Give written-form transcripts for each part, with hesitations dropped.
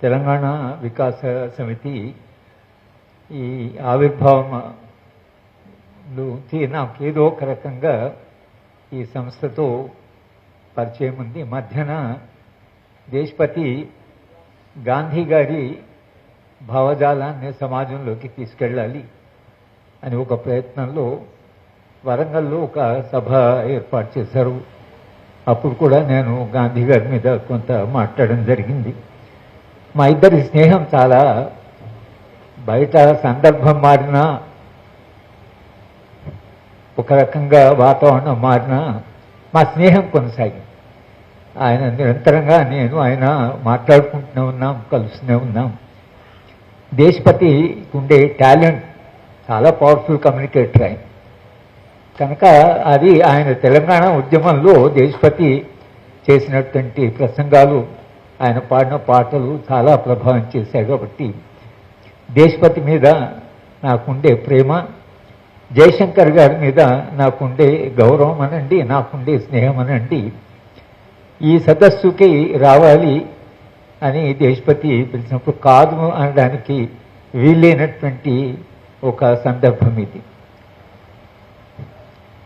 తెలంగాణ వికాస సమితి ఈ ఆవిర్భావంలోకి నాకు ఏదో ఒక రకంగా ఈ సంస్థతో పరిచయం ఉంది. మధ్యన దేశపతి గాంధీ గారి భావజాలాన్ని సమాజంలోకి తీసుకెళ్ళాలి అని ఒక ప్రయత్నంలో వరంగల్లో ఒక సభ ఏర్పాటు చేశారు. అప్పుడు కూడా నేను గాంధీ గారి మీద కొంత మాట్లాడడం జరిగింది. మా ఇద్దరి స్నేహం చాలా బయట సందర్భం మారినా, ఒక రకంగా వాతావరణం మారినా మా స్నేహం కొనసాగింది. ఆయన నిరంతరంగా ఆయన మాట్లాడుకుంటూనే ఉన్నాం, కలుస్తూనే ఉన్నాం. దేశపతి ఉండే టాలెంట్ చాలా పవర్ఫుల్ కమ్యూనికేటర్ ఆయన. కనుక అది ఆయన తెలంగాణ ఉద్యమంలో దేశపతి చేసినటువంటి ప్రసంగాలు, ఆయన పాడిన పాటలు చాలా ప్రభావం చేశాయి. కాబట్టి దేశపతి మీద నాకుండే ప్రేమ, జయశంకర్ గారి మీద నాకుండే గౌరవం అనండి, నాకుండే స్నేహం అనండి, ఈ సదస్సుకి రావాలి అని దేశపతి పిలిచినప్పుడు కాదు అనడానికి వీలైనటువంటి ఒక సందర్భం ఇది.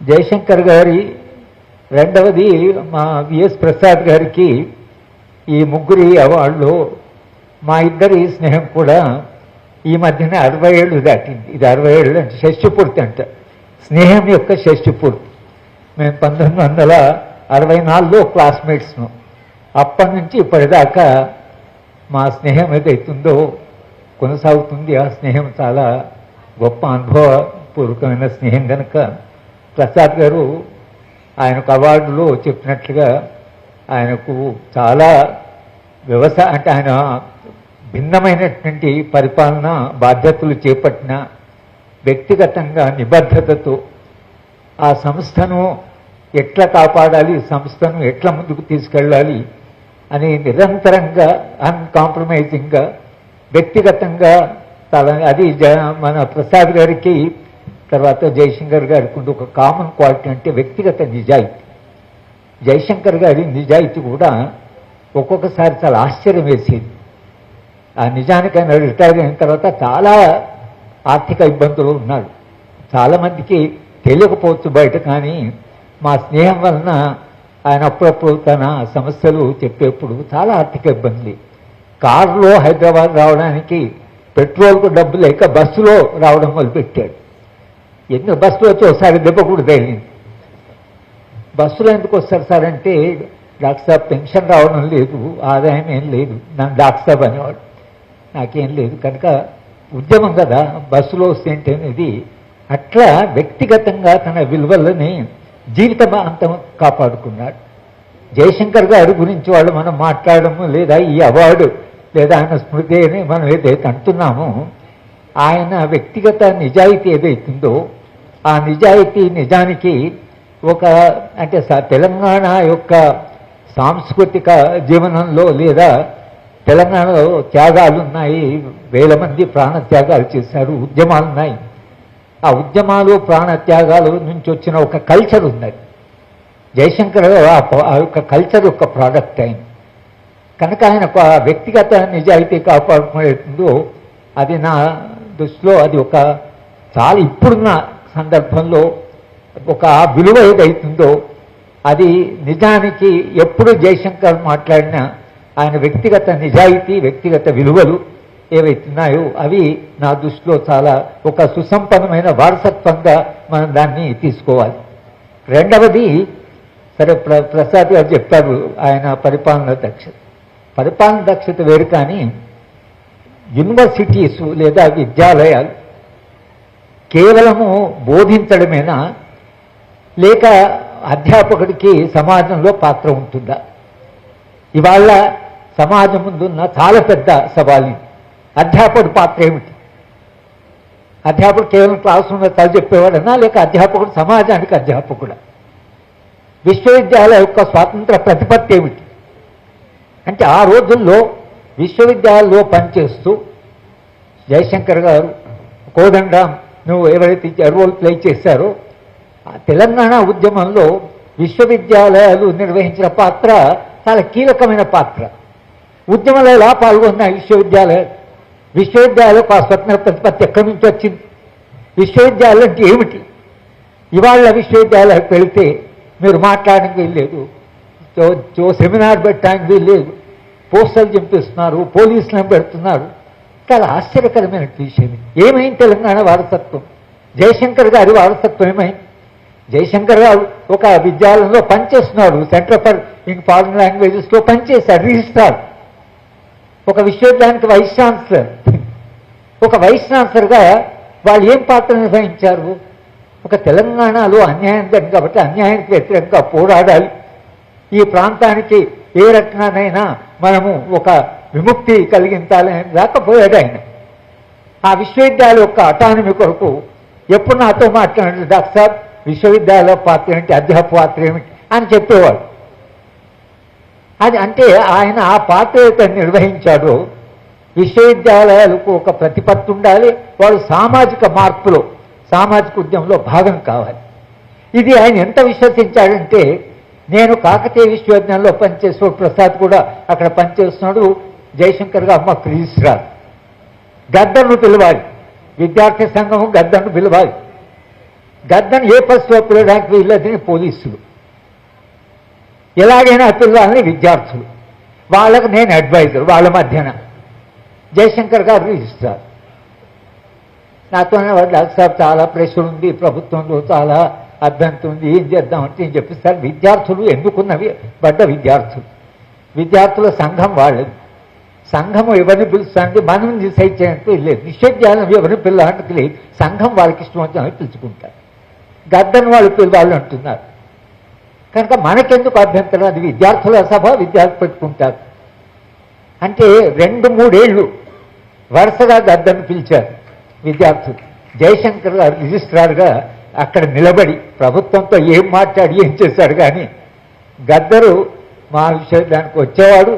జయశంకర్ గారి రెండవది మా విఎస్ ప్రసాద్ గారికి ఈ ముగ్గురి అవార్డులో మా ఇద్దరి స్నేహం కూడా ఈ మధ్యన 60 ఏళ్ళు దాటింది. ఇది 60 ఏళ్ళు అంటే షష్టిపూర్తి అంట, స్నేహం యొక్క షష్టిపూర్తి. మేము 1964లో క్లాస్మేట్స్ను. అప్పటి నుంచి ఇప్పటిదాకా మా స్నేహం ఏదైతుందో కొనసాగుతుంది. ఆ స్నేహం చాలా గొప్ప అనుభవపూర్వకమైన స్నేహం కనుక ప్రసాద్ గారు ఆయనకు అవార్డులో చెప్పినట్లుగా ఆయనకు చాలా అంటే ఆయన భిన్నమైనటువంటి పరిపాలన బాధ్యతలు చేపట్టిన వ్యక్తిగతంగా నిబద్ధతతో ఆ సంస్థను ఎట్లా కాపాడాలి, సంస్థను ఎట్లా ముందుకు తీసుకెళ్ళాలి అని నిరంతరంగా అన్కాంప్రమైజింగ్గా వ్యక్తిగతంగా అది మన ప్రసాద్ గారికి తర్వాత జయశంకర్ గారికి ఉండే ఒక కామన్ క్వాలిటీ అంటే వ్యక్తిగత నిజాయితీ. జయశంకర్ గారి నిజాయితీ కూడా ఒక్కొక్కసారి చాలా ఆశ్చర్యం వేసేది. ఆ నిజానికి ఆయన రిటైర్ అయిన తర్వాత చాలా ఆర్థిక ఇబ్బందులు ఉన్నాడు. చాలామందికి తెలియకపోవచ్చు బయట, కానీ మా స్నేహం వలన ఆయన అప్పుడప్పుడు తన సమస్యలు చెప్పేప్పుడు చాలా ఆర్థిక ఇబ్బందులు. కారులో హైదరాబాద్ రావడానికి పెట్రోల్కు డబ్బు లేక బస్సులో రావడం మొదలుపెట్టాడు. ఎన్నో బస్సులో వచ్చి ఒకసారి దెబ్బ కూడా తగిలింది. బస్సులో ఎందుకు వస్తారు సార్ అంటే, డాక్టర్ సాబ్ పెన్షన్ రావడం లేదు, ఆదాయం ఏం లేదు, నన్ను డాక్టర్ సాబ్ అనేవాడు. నాకేం లేదు కనుక ఉద్యమం కదా బస్సులో వస్తే అనేది. అట్లా వ్యక్తిగతంగా తన విలువలని జీవితాంతం కాపాడుకున్నాడు. జయశంకర్ గారి గురించి వాళ్ళు మనం మాట్లాడము లేదా ఈ అవార్డు లేదా ఆయన స్మృతి అని మనం ఏదైతే అంటున్నామో, ఆయన వ్యక్తిగత నిజాయితీ ఏదైతుందో ఆ నిజాయితీ నిజానికి ఒక అంటే తెలంగాణ యొక్క సాంస్కృతిక జీవనంలో లేదా తెలంగాణలో త్యాగాలు ఉన్నాయి, వేల మంది ప్రాణ త్యాగాలు చేశారు, ఉద్యమాలు ఉన్నాయి. ఆ ఉద్యమాలు ప్రాణ త్యాగాలు నుంచి వచ్చిన ఒక కల్చర్ ఉన్నది. జయశంకర్ ఆ యొక్క కల్చర్ యొక్క ప్రోడక్ట్ అయింది కనుక ఆయన వ్యక్తిగత నిజాయితీ కాపాడుకునేందుకు అది నా దృష్టిలో అది ఒక చాలా ఇప్పుడున్న సందర్భంలో ఒక విలువ ఏదైతుందో అది నిజానికి ఎప్పుడు జయశంకర్ మాట్లాడినా ఆయన వ్యక్తిగత నిజాయితీ, వ్యక్తిగత విలువలు ఏవైతున్నాయో అవి నా దృష్టిలో చాలా ఒక సుసంపన్నమైన వారసత్వంగా మనం దాన్ని తీసుకోవాలి. రెండవది సరే ప్రసాద్ గారు చెప్పారు ఆయన పరిపాలన దక్షత వేరు, కానీ యూనివర్సిటీస్ లేదా విద్యాలయాలు కేవలము బోధించడమేనా లేక అధ్యాపకుడికి సమాజంలో పాత్ర ఉంటుందా? ఇవాళ సమాజం ముందున్న చాలా పెద్ద సవాలు అధ్యాపకుడి పాత్ర ఏమిటి? అధ్యాపకుడు కేవలం క్లాస్ రూమ్లో చెప్పేవాడనా లేక అధ్యాపకుడు సమాజానికి అధ్యాపకుడా? విశ్వవిద్యాలయం యొక్క స్వాతంత్ర ప్రతిపత్తి ఏమిటి? అంటే ఆ రోజుల్లో విశ్వవిద్యాలయంలో పనిచేస్తూ జయశంకర్ గారు, కోదండరామ్ నువ్వు ఎవరైతే రోల్ ప్లే చేశారో తెలంగాణ ఉద్యమంలో విశ్వవిద్యాలయాలు నిర్వహించిన పాత్ర చాలా కీలకమైన పాత్ర. ఉద్యమంలో ఎలా పాల్గొన్న విశ్వవిద్యాలయాలకు ఆ స్వతంత్ర ప్రతిపత్తి ఎక్కడి నుంచి వచ్చింది? విశ్వవిద్యాలయం అంటే ఏమిటి? ఇవాళ విశ్వవిద్యాలయాలకు వెళితే మీరు మాట్లాడడానికి వీల్లేదు, సెమినార్ పెట్టడానికి వీల్లేదు, పోస్టర్లు చింపిస్తున్నారు, పోలీసులను పెడుతున్నారు. చాలా ఆశ్చర్యకరమైన విషయం. ఏమైంది తెలంగాణ వారసత్వం? జయశంకర్ గారి వారసత్వం ఏమైంది? జయశంకర్ గారు ఒక విద్యాలయంలో పనిచేస్తున్నారు, సెంటర్ ఫర్ ఫారిన్ లాంగ్వేజెస్లో పనిచేశారు, రిజిస్ట్రార్. ఒక విశ్వవిద్యాలయానికి వైస్ ఛాన్సలర్. ఒక వైస్ ఛాన్సలర్గా వాళ్ళు ఏం పాత్ర నిర్వహించారు? ఒక తెలంగాణలో అన్యాయం జరిగింది కాబట్టి అన్యాయానికి వ్యతిరేకంగా పోరాడాలి, ఈ ప్రాంతానికి ఏ రకంగానైనా మనము ఒక విముక్తి కలిగించాలని రాకపోయాడు ఆయన. ఆ విశ్వవిద్యాలయం యొక్క అటానమీ కొరకు ఎప్పుడు నాతో మాట్లాడారు, డాక్టర్ సాబ్ విశ్వవిద్యాలయ పాత్ర ఏమిటి, అధ్యాపక పాత్ర ఏమిటి అని చెప్పేవాడు. అది అంటే ఆయన ఆ పాత్ర అయితే నిర్వహించాడో, విశ్వవిద్యాలయాలకు ఒక ప్రతిపత్తి ఉండాలి, వాళ్ళు సామాజిక మార్పులో సామాజిక ఉద్యమంలో భాగం కావాలి. ఇది ఆయన ఎంత విశ్వసించాడంటే, నేను కాకతీయ విశ్వవిద్యాలయంలో పనిచేసే ప్రసాద్ కూడా అక్కడ పనిచేస్తున్నాడు, జయశంకర్ గారు మాకు రిజిస్ట్రార్. గద్దర్ను పిలవాలి, విద్యార్థి సంఘం గద్దర్ను పిలవాలి. గద్దర్ను ఏ పరిస్థితిలో పిలవడానికి వీళ్ళదని పోలీసులు, ఎలాగైనా పిలవాలని విద్యార్థులు, వాళ్ళకు నేను అడ్వైజర్. వాళ్ళ మధ్యన జయశంకర్ గారు రిజిస్ట్రార్. నాతోనే వాళ్ళు డాక్టర్ సాబ్ చాలా ప్రెషర్ ఉంది, ప్రభుత్వంలో చాలా అభ్యంతరం ఉంది, ఏం చేద్దామంటే నేను చెప్పిస్తాను. విద్యార్థులు ఎందుకున్నవి పడ్డ విద్యార్థుల సంఘం వాళ్ళది. సంఘం ఎవరిని పిలుస్తానికి మనం డిసైడ్ చేయడానికి లేదు, విశ్వవిద్యాలయం ఎవరిని పిల్లడానికి లేదు, సంఘం వాళ్ళకి ఇష్టం వచ్చిన పిలుచుకుంటారు. గద్దను వాళ్ళు పిల్లవాళ్ళు అంటున్నారు కనుక మనకెందుకు అభ్యంతరం? అది విద్యార్థుల సభ, విద్యార్థులు పెట్టుకుంటారు. అంటే 2-3 ఏళ్ళు వరుసగా గద్దను పిలిచారు విద్యార్థులు. జయశంకర్ గారు రిజిస్ట్రార్గా అక్కడ నిలబడి ప్రభుత్వంతో ఏం మాట్లాడి ఏం చేశాడు. కానీ గద్దరు మా విశ్వవిద్యాలయానికి వచ్చేవాడు,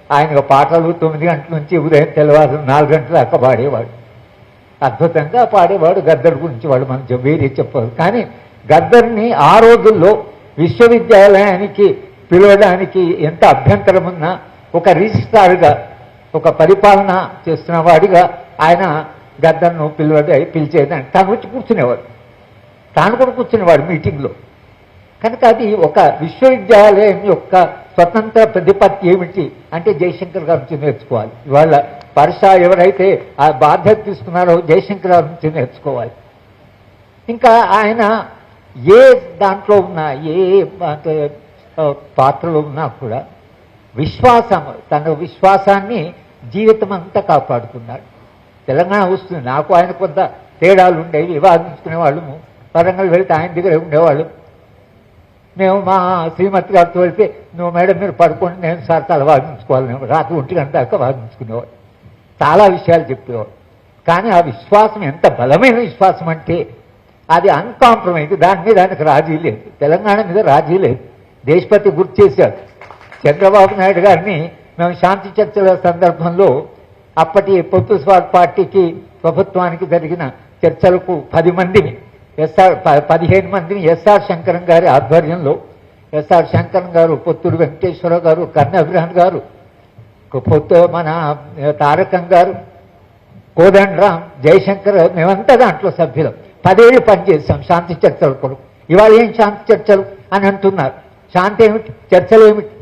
ఆయన పాటలు 9 గంటల నుంచి ఉదయం తెల్లవారు 4 గంటల దాకా పాడేవాడు, అద్భుతంగా పాడేవాడు. గద్దర్ గురించి వాళ్ళు మనం వేరే చెప్పారు. కానీ గద్దర్ని ఆ రోజుల్లో విశ్వవిద్యాలయానికి పిలవడానికి ఎంత అభ్యంతరం ఉన్నా ఒక రిజిస్ట్రార్గా, ఒక పరిపాలన చేస్తున్న వాడిగా ఆయన గద్దర్ను పిలిచేదని తాను వచ్చి కూర్చునేవాడు, తాను కూడా కూర్చునేవాడు మీటింగ్లో. కనుక అది ఒక విశ్వవిద్యాలయం యొక్క స్వతంత్ర ప్రతిపత్తి ఏమిటి అంటే జయశంకర్ గారి నుంచి నేర్చుకోవాలి. ఇవాళ పరీక్ష ఎవరైతే ఆ బాధ్యత తీసుకున్నారో జయశంకర్ గారి నుంచి నేర్చుకోవాలి. ఇంకా ఆయన ఏ దాంట్లో ఉన్నా, ఏ పాత్రలో ఉన్నా కూడా తన విశ్వాసాన్ని జీవితం అంతా కాపాడుకున్నాడు. తెలంగాణ వస్తుంది, నాకు ఆయన కొంత తేడాలు ఉండేవి, వివాదించుకునే వాళ్ళము. వరంగల్ వెళితే ఆయన దగ్గర ఉండేవాళ్ళు. మేము మా శ్రీమతి గారితో వెళ్తే, నువ్వు మేడం మీరు పడుకోండి, నేను సార్ తల వాదించుకోవాలి, రాత్రి 1 గంట దాకా వాదించుకునేవాడు. చాలా విషయాలు చెప్పేవాడు. కానీ ఆ విశ్వాసం ఎంత బలమైన విశ్వాసం అంటే అది అన్కాంప్రమైజ్, దాని మీద ఆయనకు రాజీ లేదు, తెలంగాణ మీద రాజీ లేదు. దేశపతి గుర్తు చేశాడు చంద్రబాబు నాయుడు గారిని. మేము శాంతి చర్చల సందర్భంలో అప్పటి పీపుల్స్ పార్టీకి ప్రభుత్వానికి జరిగిన చర్చలకు 15 మందిని ఎస్ఆర్ శంకరం గారి ఆధ్వర్యంలో, ఎస్ఆర్ శంకరం గారు, పొత్తూరు వెంకటేశ్వర గారు, కర్ణ అభిరాన్ గారు, మన తారకం గారు, కోదండరాం, జయశంకర్, మేమంతా దాంట్లో సభ్యులం. 10 ఏళ్ళు పనిచేస్తాం శాంతి చర్చలు కొరకు. ఇవాళ ఏం శాంతి చర్చలు అని అంటున్నారు. శాంతి ఏమిటి, చర్చలు ఏమిటి?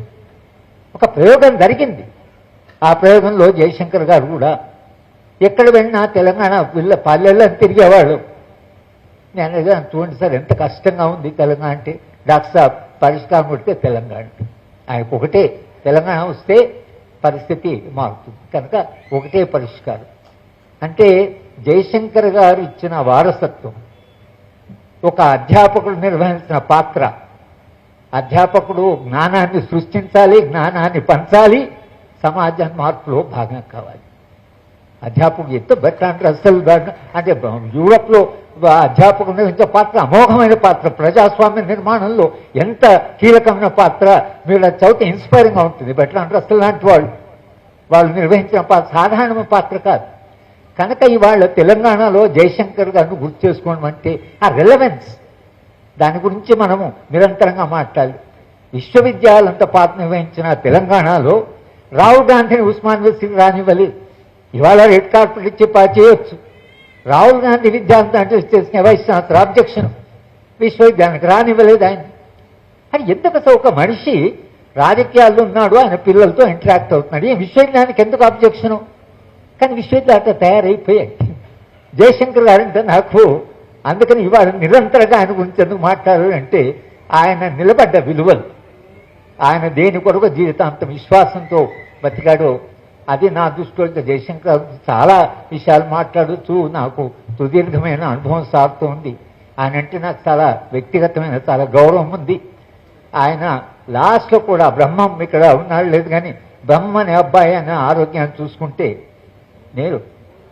ఒక ప్రయోగం జరిగింది. ఆ ప్రయోగంలో జయశంకర్ గారు కూడా ఎక్కడ వెళ్ళినా తెలంగాణ పల్లెల్లో తిరిగేవాళ్ళు. నేను చూడండి సార్ ఎంత కష్టంగా ఉంది తెలంగాణ అంటే. డాక్టర్ సాబ్ పరిష్కారం కొడితే తెలంగాణ, ఆయనకు ఒకటే, తెలంగాణ వస్తే పరిస్థితి మారుతుంది కనుక ఒకటే పరిష్కారం. అంటే జయశంకర్ గారు ఇచ్చిన వారసత్వం, ఒక అధ్యాపకుడు నిర్వహించిన పాత్ర. అధ్యాపకుడు జ్ఞానాన్ని సృష్టించాలి, జ్ఞానాన్ని పంచాలి, సమాజాన్ని మార్పులో భాగం కావాలి. అధ్యాపకుడు ఎంత బెటర్ అసలు అంటే యూరప్లో అధ్యాపకుడు నిర్వహించే పాత్ర అమోఘమైన పాత్ర, ప్రజాస్వామ్య నిర్మాణంలో ఎంత కీలకమైన పాత్ర. మీరు అది చదివితే ఇన్స్పైరింగ్గా ఉంటుంది. బెటర్ అసలు లాంటి వాళ్ళు నిర్వహించిన పాత్ర సాధారణమైన పాత్ర కాదు. కనుక ఇవాళ తెలంగాణలో జయశంకర్ గారిని గుర్తు చేసుకోవడం అంటే ఆ రిలవెన్స్, దాని గురించి మనము నిరంతరంగా మాట్లాడాలి. విశ్వవిద్యాలయంత పాత్ర నిర్వహించిన తెలంగాణలో రాహుల్ గాంధీని ఉస్మాన్ యూనివర్సిటీకి రానివ్వలేదు. ఇవాళ రెడ్ కార్పెట్ ఇచ్చి చేయొచ్చు. రాహుల్ గాంధీ విద్యార్థి అంటే చేసిన వైస్ ఛాన్సలర్ అబ్జెక్షన్, విశ్వవిద్యాలయానికి రానివ్వలేదు ఆయన. అని ఎందుకు ఒక మనిషి రాజకీయాల్లో ఉన్నాడు, ఆయన పిల్లలతో ఇంటరాక్ట్ అవుతున్నాడు, ఈ విశ్వవిద్యాలయానికి ఎందుకు అబ్జెక్షను? కానీ విశ్వవిద్యాలయాలు తయారైపోయాయి. జయశంకర్ గారంటే నాకు అందుకని ఇవాళ నిరంతరంగా ఆయన గురించి ఎందుకు మాట్లాడాలంటే ఆయన నిలబడ్డ విలువలు, ఆయన దేని కొరకు జీవితాంతం విశ్వాసంతో బతికాడో అది నా దృష్టిలో. జయశంకర్ చాలా విషయాలు మాట్లాడుతూ నాకు సుదీర్ఘమైన అనుభవం సాగుతోంది. ఆయన అంటే నాకు చాలా వ్యక్తిగతమైన చాలా గౌరవం ఉంది. ఆయన లాస్ట్లో కూడా బ్రహ్మం ఇక్కడ ఉన్నాడు లేదు కానీ బ్రహ్మ అనే అబ్బాయి అనే ఆరోగ్యాన్ని చూసుకుంటే నేను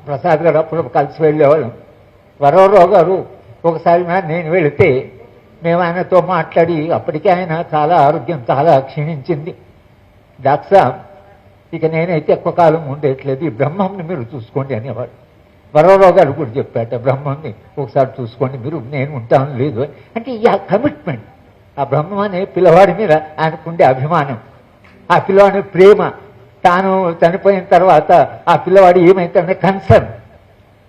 ప్రసాద్ గారు అప్పుడు కలిసి వెళ్ళేవాళ్ళం. వరవరావు గారు ఒకసారి నేను వెళితే మేము ఆయనతో మాట్లాడి అప్పటికే ఆయన చాలా ఆరోగ్యం చాలా క్షీణించింది. డాక్టర్ సాబ్ ఇక నేనైతే ఎక్కువ కాలం ఉండేట్లేదు, ఈ బ్రహ్మంని మీరు చూసుకోండి అనేవాడు. వరవరావు గారు కూడా చెప్పాట, బ్రహ్మాన్ని ఒకసారి చూసుకోండి మీరు, నేను ఉంటాను లేదు అంటే ఈ కమిట్మెంట్, ఆ బ్రహ్మం అనే పిల్లవాడి మీద ఆయనకుండే అభిమానం, ఆ పిల్లవాడి ప్రేమ, తాను చనిపోయిన తర్వాత ఆ పిల్లవాడు ఏమైతే కన్సర్న్,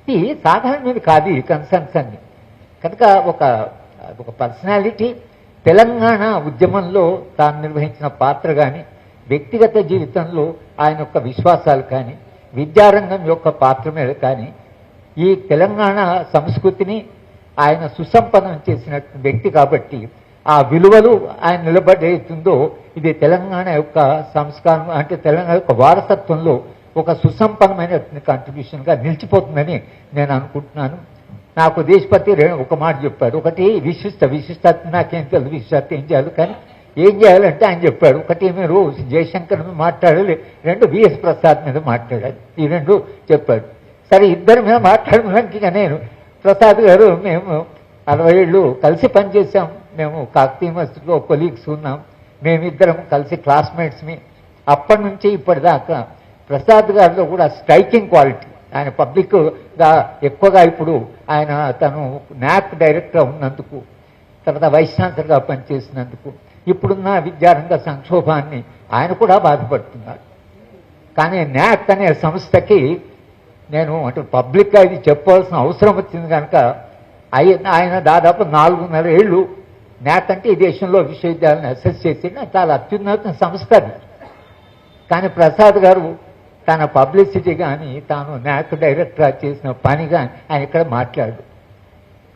ఇది సాధారణమైనది కాదు ఈ కన్సర్న్స్ అన్ని. కనుక ఒక పర్సనాలిటీ తెలంగాణ ఉద్యమంలో తాను నిర్వహించిన పాత్ర కానీ, వ్యక్తిగత జీవితంలో ఆయన యొక్క విశ్వాసాలు కానీ, విద్యారంగం యొక్క పాత్ర మీద కానీ, ఈ తెలంగాణ సంస్కృతిని ఆయన సుసంపన్నం చేసిన వ్యక్తి కాబట్టి ఆ విలువలు ఆయన నిలబడేస్తుందో ఇది తెలంగాణ యొక్క సంస్కారం అంటే తెలంగాణ యొక్క వారసత్వంలో ఒక సుసంపన్నమైన కాంట్రిబ్యూషన్గా నిలిచిపోతుందని నేను అనుకుంటున్నాను. నాకు దేశపతి ఒక మాట చెప్పాడు, ఒకటి విశిష్టత నాకేం తెలుసు విశిష్టత ఏం చేయాలి, కానీ ఏం చేయాలంటే ఆయన చెప్పాడు, ఒకటి మీరు జయశంకర్ మీద మాట్లాడాలి, రెండు విఎస్ ప్రసాద్ మీద మాట్లాడాలి, ఈ రెండు చెప్పాడు. సరే ఇద్దరి మీద మాట్లాడడానికి ఇక నేను ప్రసాద్ గారు మేము 60 ఏళ్ళు కలిసి పనిచేసాం, మేము కాకతీయ యూనివర్సిటీలో కొలీగ్స్ ఉన్నాం, మేమిద్దరం కలిసి క్లాస్మేట్స్ని. అప్పటి నుంచి ఇప్పటిదాకా ప్రసాద్ గారిలో కూడా స్ట్రైకింగ్ క్వాలిటీ, ఆయన పబ్లిక్గా ఎక్కువగా ఇప్పుడు ఆయన తను న్యాక్ డైరెక్టర్ ఉన్నందుకు, తర్వాత వైస్ ఛాన్సలర్గా పనిచేసినందుకు, ఇప్పుడున్న విద్యారంగ సంక్షోభాన్ని ఆయన కూడా బాధపడుతున్నాడు. కానీ న్యాక్ అనే సంస్థకి నేను అంటే పబ్లిక్గా ఇది చెప్పవలసిన అవసరం వచ్చింది కనుక ఆయన దాదాపు 4.5 ఏళ్ళు న్యాక్ అంటే ఈ దేశంలో విశ్వవిద్యాలయాన్ని అసెస్ చేసిన చాలా అత్యున్నత సంస్థ అది. కానీ ప్రసాద్ గారు తన పబ్లిసిటీ కానీ తాను న్యాక్ డైరెక్టర్ చేసిన పని కానీ ఆయన ఇక్కడ మాట్లాడు.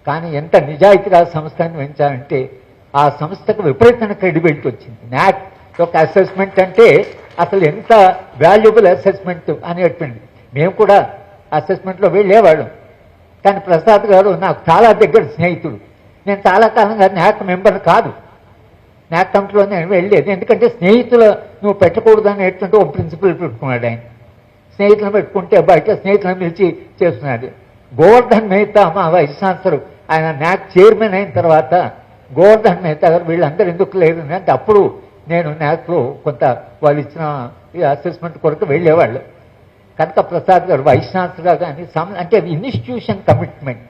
కానీ ఎంత నిజాయితీగా సంస్థను పెంచాలంటే ఆ సంస్థకు విపరీతమైన క్రెడిబిలిటీ వచ్చింది. న్యాక్ యొక్క అసెస్మెంట్ అంటే అసలు ఎంత వాల్యుబుల్ అసెస్మెంట్ అనేటువంటి, మేము కూడా అసెస్మెంట్లో వెళ్ళేవాళ్ళం. కానీ ప్రసాద్ గారు నాకు చాలా దగ్గర స్నేహితుడు, నేను చాలా కాలంగా న్యాక్ మెంబర్ కాదు, న్యాక్ కమిటీలో నేను వెళ్ళలేదు, ఎందుకంటే స్నేహితులు నువ్వు పెట్టకూడదు అనేటువంటి ఒక ప్రిన్సిపల్ పెట్టుకున్నాడు ఆయన. స్నేహితులను పెట్టుకుంటే బయట స్నేహితులను పిలిచి చేస్తున్నాడు. గోవర్ధన్ మెహతా మా వైస్ ఛాన్సలర్, ఆయన న్యాక్ చైర్మన్ అయిన తర్వాత గోవర్ధన్ మెహతా గారు వీళ్ళందరూ ఎందుకు లేదు అంటే అప్పుడు నేను న్యాక్లో కొంత వాళ్ళు ఇచ్చిన అసెస్మెంట్ కొరకు వెళ్ళేవాళ్ళు. కనుక ప్రసాద్ గారు వైస్ ఛాన్సలర్గా కానీ అంటే ఇన్స్టిట్యూషన్ కమిట్మెంట్,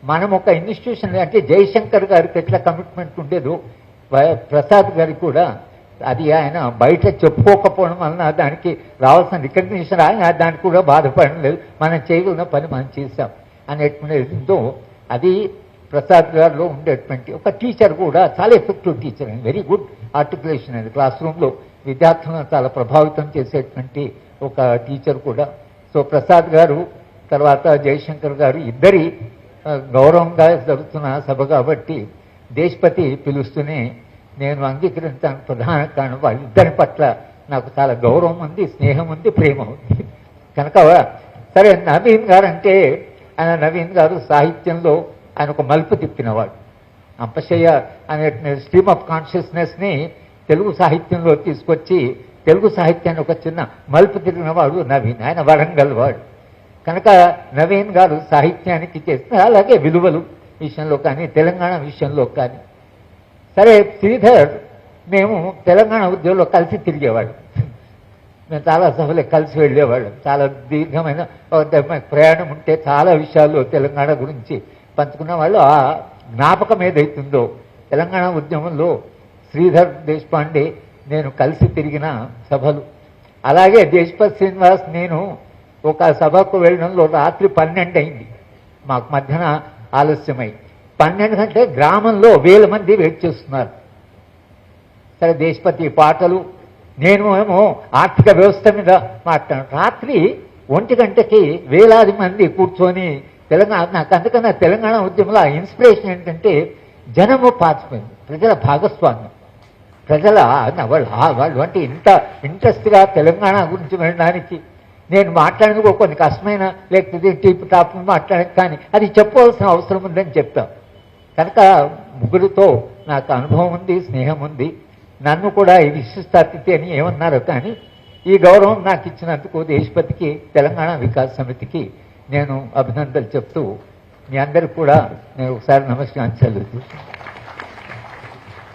మనం ఒక ఇన్స్టిట్యూషన్ అంటే జయశంకర్ గారికి ఎట్లా కమిట్మెంట్ ఉండేదో ప్రసాద్ గారికి కూడా అది ఆయన బయట చెప్పుకోకపోవడం వలన దానికి రావాల్సిన రికగ్నిషన్ ఆయన దానికి కూడా బాధపడడం లేదు, మనం చేయగలిగిన పని మనం చేశాం అనేటువంటితో అది ప్రసాద్ గారిలో ఉండేటువంటి ఒక టీచర్ కూడా చాలా ఎఫెక్టివ్ టీచర్ అండి, వెరీ గుడ్ ఆర్టికులేషన్ అండి, క్లాస్ రూమ్లో విద్యార్థులను చాలా ప్రభావితం చేసేటువంటి ఒక టీచర్ కూడా. సో ప్రసాద్ గారు తర్వాత జయశంకర్ గారు ఇద్దరి గౌరవంగా జరుగుతున్న సభ కాబట్టి దేశపతి పిలుస్తూనే నేను అంగీకరించడానికి ప్రధాన కారణం వాళ్ళిద్దరి పట్ల నాకు చాలా గౌరవం ఉంది, స్నేహం ఉంది, ప్రేమ ఉంది. కనుక సరే నవీన్ గారు అంటే ఆయన నవీన్ గారు సాహిత్యంలో ఆయన ఒక మలుపు తిప్పినవాడు. అంపశయ్య అనే స్ట్రీమ్ ఆఫ్ కాన్షియస్నెస్ని తెలుగు సాహిత్యంలో తీసుకొచ్చి తెలుగు సాహిత్యాన్ని ఒక చిన్న మలుపు తిరిగినవాడు నవీన్, ఆయన వరంగల్ వాడు. కనుక నవీన్ గారు సాహిత్యానికి చేసిన అలాగే విలువలు విషయంలో కానీ తెలంగాణ విషయంలో కానీ. సరే శ్రీధర్ మేము తెలంగాణ ఉద్యోగంలో కలిసి తిరిగేవాడు, మేము చాలా సభలు కలిసి వెళ్ళేవాళ్ళం, చాలా దీర్ఘమైన ప్రయాణం ఉంటే చాలా విషయాలు తెలంగాణ గురించి పంచుకున్న వాళ్ళు. ఆ జ్ఞాపకం ఏదైతుందో తెలంగాణ ఉద్యమంలో శ్రీధర్ దేశపాండే నేను కలిసి తిరిగిన సభలు అలాగే దేశపతి శ్రీనివాస్ నేను ఒక సభకు వెళ్ళడంలో రాత్రి 12 అయింది, మాకు మధ్యాహ్న ఆలస్యమై 12 గంటలే గ్రామంలో 1000 మంది వెయిట్ చేస్తున్నారు. సరే దేశపతి పాటలు, నేను ఏమో ఆర్థిక వ్యవస్థ మీద మాట్లాడాను. రాత్రి 1 గంటకి వేలాది మంది కూర్చొని తెలంగాణ, నాకు అందుకన్నా తెలంగాణ ఉద్యమంలో ఇన్స్పిరేషన్ ఏంటంటే జనము పాచిపోయింది, ప్రజల భాగస్వామ్యం, ప్రజల వాళ్ళు అంటే ఇంత ఇంట్రెస్ట్గా తెలంగాణ గురించి వెళ్ళడానికి నేను మాట్లాడేందుకు కొన్ని కష్టమైన లేకపోతే టీప్ టాప్ మాట్లాడక, కానీ అది చెప్పవలసిన అవసరం ఉందని చెప్తాం. కనుక ముగ్గురితో నాకు అనుభవం ఉంది, స్నేహం ఉంది. నన్ను కూడా ఈ విశిష్ట అతిథి అని ఏమన్నారు, కానీ ఈ గౌరవం నాకు ఇచ్చినందుకు దేశపతికి, తెలంగాణ వికాస్ సమితికి నేను అభినందనలు చెప్తూ మీ అందరికి కూడా నేను ఒకసారి నమస్కారం చెల్లిస్తున్నాను.